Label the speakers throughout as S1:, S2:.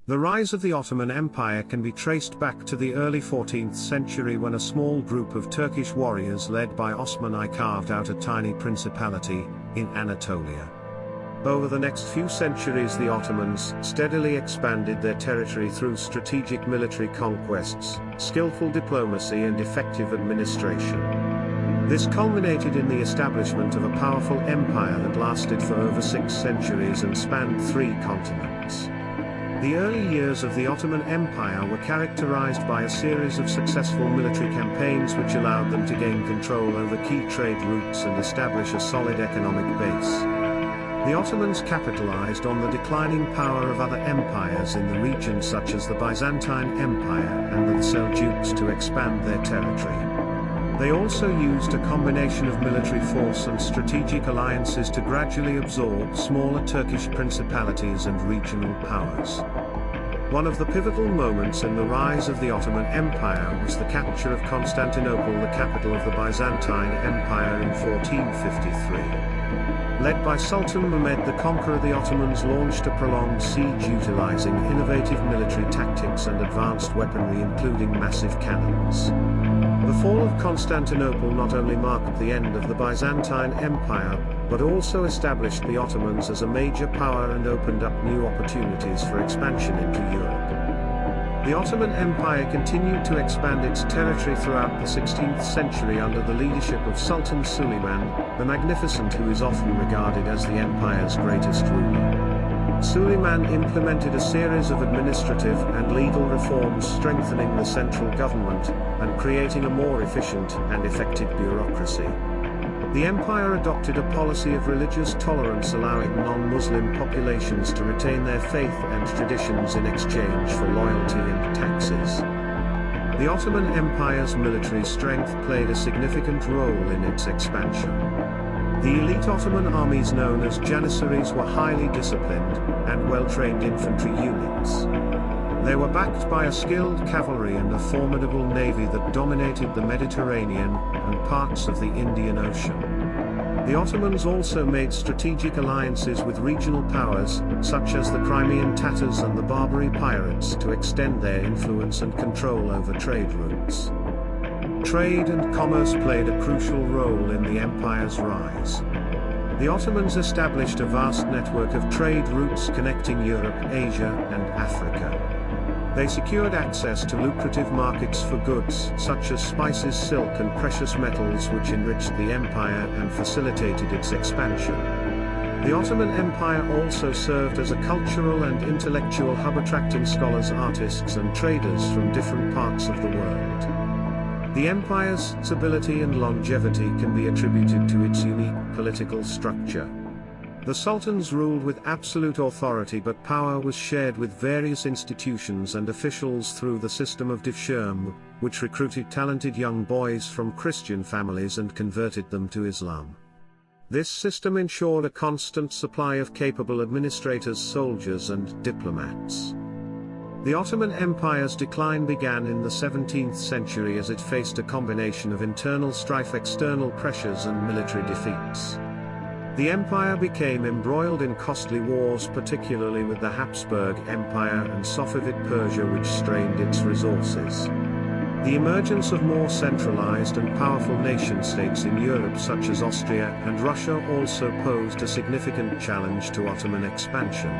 S1: The rise of the Ottoman Empire can be traced back to the early 14th century when a small group of Turkish warriors led by Osman I carved out a tiny principality in Anatolia. Over the next few centuries, the Ottomans steadily expanded their territory through strategic military conquests, skillful diplomacy and effective administration. This culminated in the establishment of a powerful empire that lasted for over 6 centuries and spanned 3 continents. The early years of the Ottoman Empire were characterized by a series of successful military campaigns which allowed them to gain control over key trade routes and establish a solid economic base. The Ottomans capitalized on the declining power of other empires in the region such as the Byzantine Empire and the Seljuks to expand their territory. They also used a combination of military force and strategic alliances to gradually absorb smaller Turkish principalities and regional powers. One of the pivotal moments in the rise of the Ottoman Empire was the capture of Constantinople, the capital of the Byzantine Empire, in 1453. Led by Sultan Mehmed the Conqueror, the Ottomans launched a prolonged siege utilizing innovative military tactics and advanced weaponry including massive cannons. The fall of Constantinople not only marked the end of the Byzantine Empire, but also established the Ottomans as a major power and opened up new opportunities for expansion into Europe. The Ottoman Empire continued to expand its territory throughout the 16th century under the leadership of Sultan Suleiman the Magnificent, who is often regarded as the empire's greatest ruler. Suleiman implemented a series of administrative and legal reforms, strengthening the central government and creating a more efficient and effective bureaucracy. The empire adopted a policy of religious tolerance, allowing non-Muslim populations to retain their faith and traditions in exchange for loyalty and taxes. The Ottoman Empire's military strength played a significant role in its expansion. The elite Ottoman armies known as Janissaries were highly disciplined and well-trained infantry units. They were backed by a skilled cavalry and a formidable navy that dominated the Mediterranean and parts of the Indian Ocean. The Ottomans also made strategic alliances with regional powers, such as the Crimean Tatars and the Barbary pirates, to extend their influence and control over trade routes. Trade and commerce played a crucial role in the empire's rise. The Ottomans established a vast network of trade routes connecting Europe, Asia, and Africa. They secured access to lucrative markets for goods such as spices, silk, and precious metals, which enriched the empire and facilitated its expansion. The Ottoman Empire also served as a cultural and intellectual hub, attracting scholars, artists, and traders from different parts of the world. The empire's stability and longevity can be attributed to its unique political structure. The sultans ruled with absolute authority, but power was shared with various institutions and officials through the system of devshirme, which recruited talented young boys from Christian families and converted them to Islam. This system ensured a constant supply of capable administrators, soldiers, and diplomats. The Ottoman Empire's decline began in the 17th century as it faced a combination of internal strife, external pressures, and military defeats. The empire became embroiled in costly wars, particularly with the Habsburg Empire and Safavid Persia, which strained its resources. The emergence of more centralized and powerful nation-states in Europe such as Austria and Russia also posed a significant challenge to Ottoman expansion.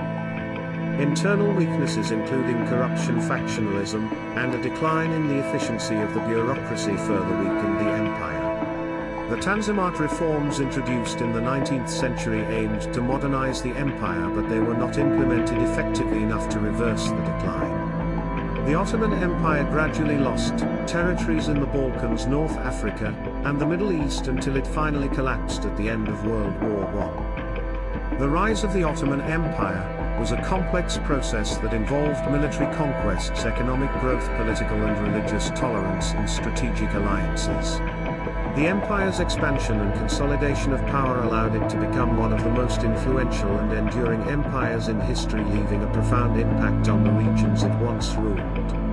S1: Internal weaknesses including corruption, factionalism, and a decline in the efficiency of the bureaucracy further weakened the empire. The Tanzimat reforms introduced in the 19th century aimed to modernize the empire, but they were not implemented effectively enough to reverse the decline. The Ottoman Empire gradually lost territories in the Balkans, North Africa, and the Middle East until it finally collapsed at the end of World War I. The rise of the Ottoman Empire was a complex process that involved military conquests, economic growth, political and religious tolerance, and strategic alliances. The empire's expansion and consolidation of power allowed it to become one of the most influential and enduring empires in history, leaving a profound impact on the regions it once ruled.